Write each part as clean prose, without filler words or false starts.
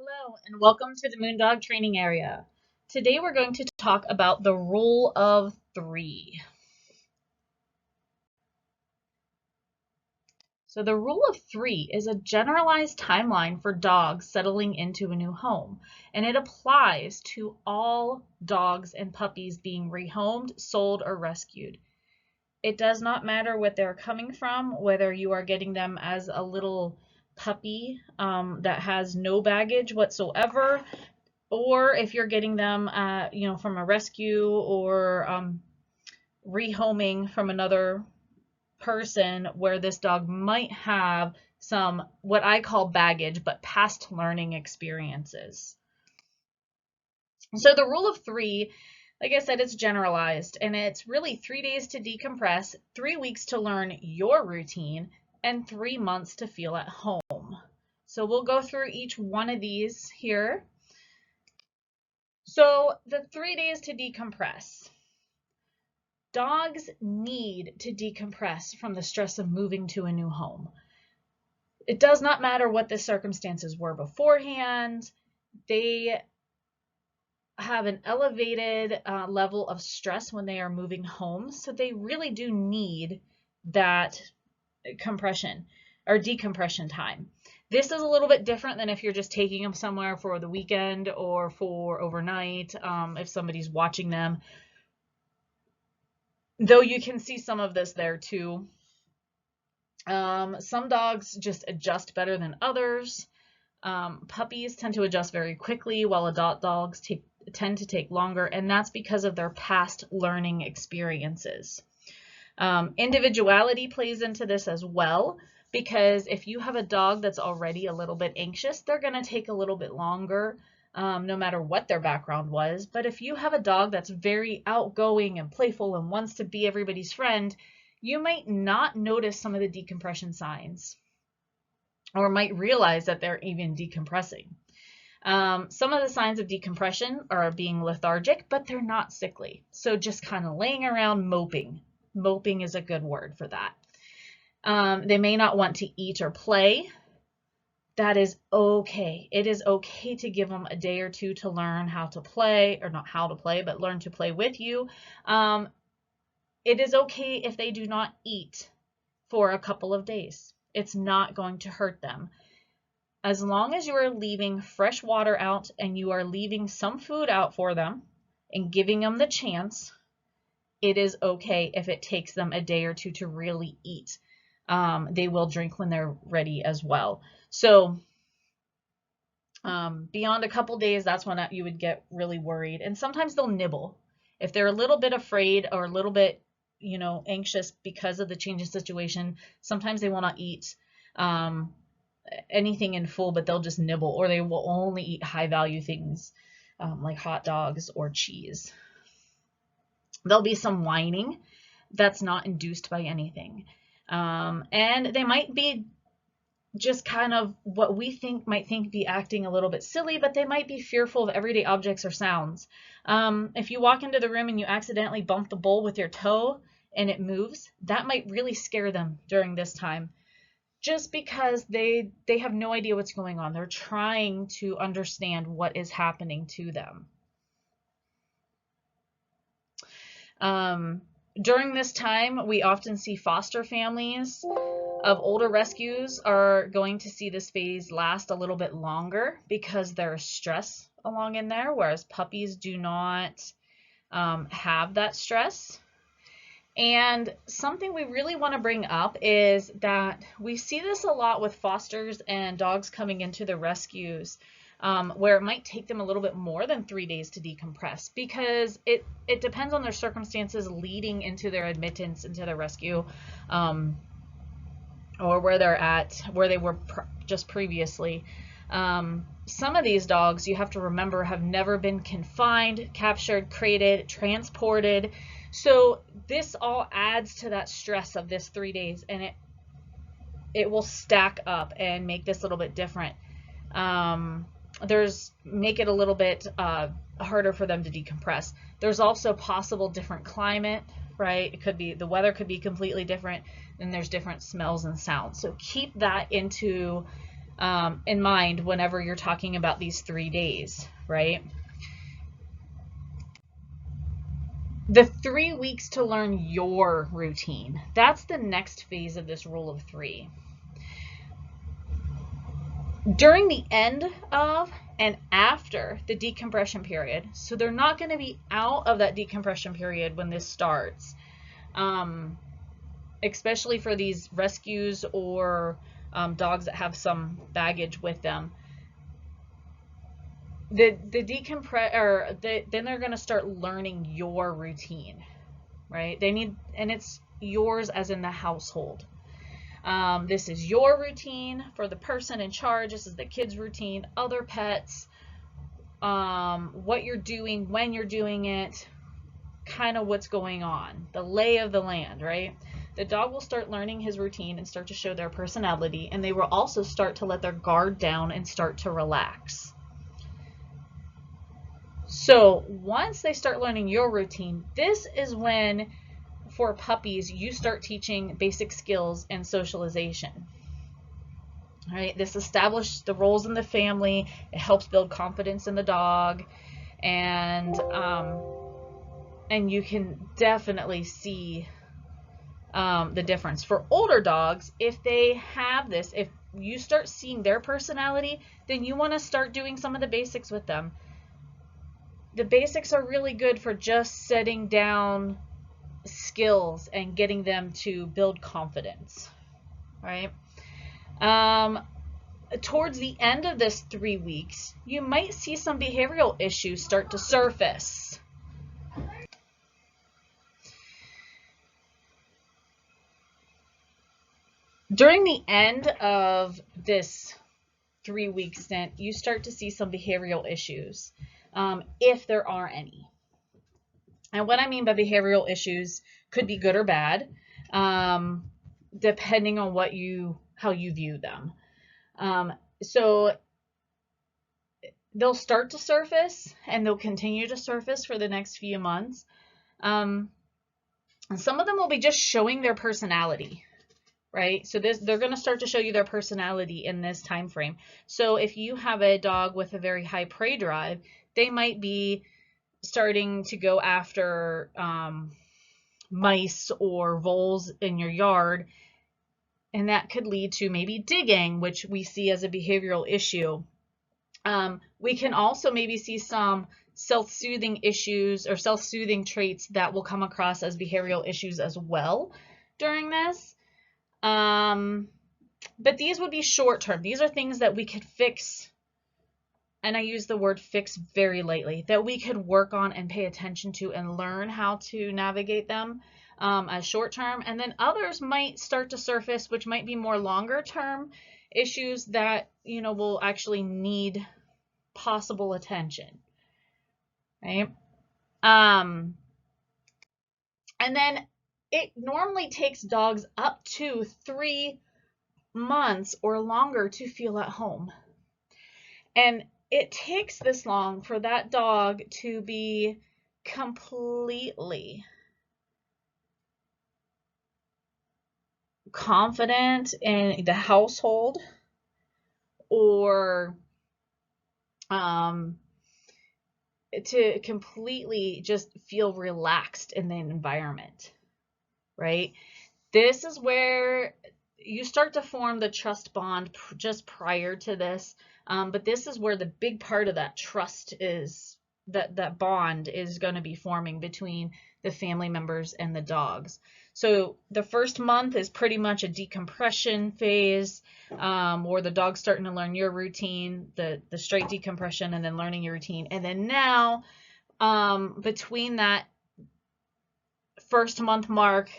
Hello and welcome to the Moondog Training Area. Today we're going to talk about the rule of three. So the rule of three is a generalized timeline for dogs settling into a new home, and it applies to all dogs and puppies being rehomed, sold, or rescued. It does not matter what they're coming from, whether you are getting them as a little puppy that has no baggage whatsoever, or if you're getting them, from a rescue or rehoming from another person where this dog might have some what I call baggage, but past learning experiences. So the rule of three, like I said, it's generalized, and it's really 3 days to decompress, 3 weeks to learn your routine, and 3 months to feel at home. So we'll go through each one of these here. So the 3 days to decompress. Dogs need to decompress from the stress of moving to a new home. It does not matter what the circumstances were beforehand. They have an elevated level of stress when they are moving home, so they really do need that compression or decompression time. This is a little bit different than if you're just taking them somewhere for the weekend or for overnight, if somebody's watching them. Though you can see some of this there too. Some dogs just adjust better than others. Puppies tend to adjust very quickly, while adult dogs tend to take longer, and that's because of their past learning experiences. Individuality plays into this as well, because if you have a dog that's already a little bit anxious, they're going to take a little bit longer, no matter what their background was. But if you have a dog that's very outgoing and playful and wants to be everybody's friend, you might not notice some of the decompression signs, or might realize that they're even decompressing. Some of the signs of decompression are being lethargic, but they're not sickly. So just kind of laying around moping. Moping is a good word for that. They may not want to eat or play. That is okay. It is okay to give them a day or two to learn how to play, or not how to play, but learn to play with you. It is okay if they do not eat for a couple of days. It's not going to hurt them. As long as you are leaving fresh water out and you are leaving some food out for them and giving them the chance, it is okay if it takes them a day or two to really eat. They will drink when they're ready as well. So beyond a couple days, that's when you would get really worried. And sometimes they'll nibble. If they're a little bit afraid or a little bit, anxious because of the change in situation, sometimes they will not eat anything in full, but they'll just nibble, or they will only eat high value things like hot dogs or cheese. There'll be some whining that's not induced by anything. And they might be just kind of what we might think be acting a little bit silly, but they might be fearful of everyday objects or sounds. If you walk into the room and you accidentally bump the bowl with your toe and it moves, that might really scare them during this time, just because they have no idea what's going on. They're trying to understand what is happening to them. During this time, we often see foster families of older rescues are going to see this phase last a little bit longer because there's stress along in there, whereas puppies do not have that stress. And something we really want to bring up is that we see this a lot with fosters and dogs coming into the rescues, where it might take them a little bit more than 3 days to decompress, because it depends on their circumstances leading into their admittance into the rescue, or where they're at, where they were just previously. Some of these dogs, you have to remember, have never been confined, captured, crated, transported. So this all adds to that stress of this 3 days, and it will stack up and make this a little bit different. Make it a little bit harder for them to decompress. There's also possible different climate, right? It could be, the weather could be completely different, and there's different smells and sounds. So keep that into in mind whenever you're talking about these 3 days, right? The 3 weeks to learn your routine. That's the next phase of this rule of 3. During the end of and after the decompression period, so they're not going to be out of that decompression period when this starts, especially for these rescues or dogs that have some baggage with them. Then they're going to start learning your routine, right? And it's yours as in the household. This is your routine for the person in charge. This is the kid's routine, other pets, what you're doing, when you're doing it, kind of what's going on, the lay of the land, right? The dog will start learning his routine and start to show their personality, and they will also start to let their guard down and start to relax. So once they start learning your routine, this is when, for puppies, you start teaching basic skills and socialization. All right, this establishes the roles in the family. It helps build confidence in the dog, and you can definitely see the difference. For older dogs, if they have this, if you start seeing their personality, then you want to start doing some of the basics with them. The basics are really good for just setting down skills and getting them to build confidence, right? Towards the end of this 3 weeks, you might see some behavioral issues start to surface. During the end of this 3-week stint, you start to see some behavioral issues, if there are any. And what I mean by behavioral issues could be good or bad, depending on how you view them. So they'll start to surface, and they'll continue to surface for the next few months. And some of them will be just showing their personality, right? So they're going to start to show you their personality in this time frame. So if you have a dog with a very high prey drive, they might be starting to go after mice or voles in your yard, and that could lead to maybe digging, which we see as a behavioral issue. We can also maybe see some self-soothing issues or self-soothing traits that will come across as behavioral issues as well during this. But these would be short-term. These are things that we could fix, and I use the word fix very lightly, that we could work on and pay attention to and learn how to navigate them as short-term. And then others might start to surface, which might be more longer-term issues that, will actually need possible attention, right? And then it normally takes dogs up to 3 months or longer to feel at home. And it takes this long for that dog to be completely confident in the household, or to completely just feel relaxed in the environment, right? This is where you start to form the trust bond just prior to this, but this is where the big part of that trust is, that bond is going to be forming between the family members and the dogs. So the first month is pretty much a decompression phase, where the dog's starting to learn your routine, the straight decompression, and then learning your routine. And then now, between that first month mark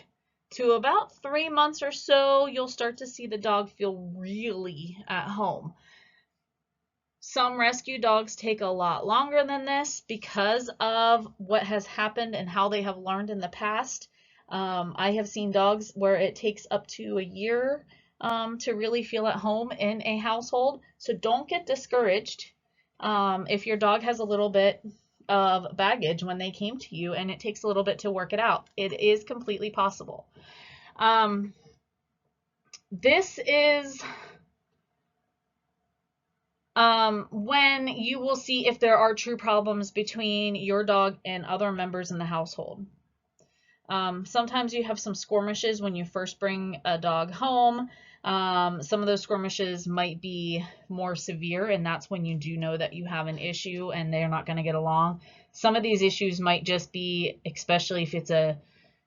to about 3 months or so, you'll start to see the dog feel really at home. Some rescue dogs take a lot longer than this because of what has happened and how they have learned in the past. I have seen dogs where it takes up to a year to really feel at home in a household. So don't get discouraged if your dog has a little bit of baggage when they came to you and it takes a little bit to work it out. It is completely possible. This is when you will see if there are true problems between your dog and other members in the household. Sometimes you have some skirmishes when you first bring a dog home. Some of those skirmishes might be more severe, and that's when you do know that you have an issue and they're not going to get along. Some of these issues might just be, especially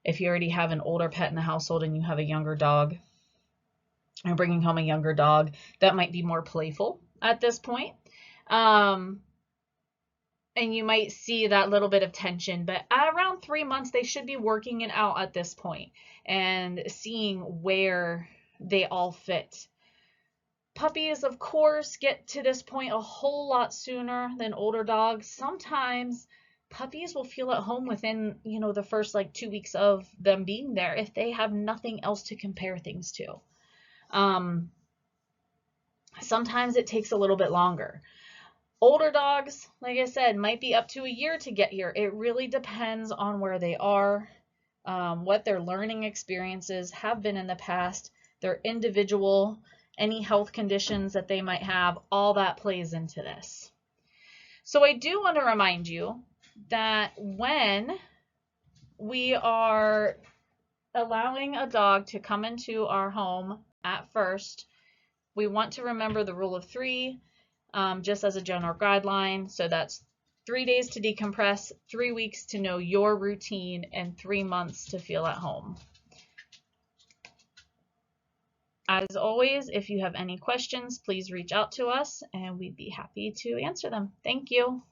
if you already have an older pet in the household and you have a younger dog, and bringing home a younger dog, that might be more playful at this point. And you might see that little bit of tension, but at around 3 months, they should be working it out at this point and seeing where they all fit. Puppies, of course, get to this point a whole lot sooner than older dogs. Sometimes puppies will feel at home within, the first like 2 weeks of them being there if they have nothing else to compare things to. Sometimes it takes a little bit longer. Older dogs, like I said, might be up to a year to get here. It really depends on where they are, what their learning experiences have been in the past, their individual, any health conditions that they might have, all that plays into this. So I do want to remind you that when we are allowing a dog to come into our home at first, we want to remember the rule of 3, just as a general guideline. So that's 3 days to decompress, 3 weeks to know your routine, and 3 months to feel at home. As always, if you have any questions, please reach out to us and we'd be happy to answer them. Thank you.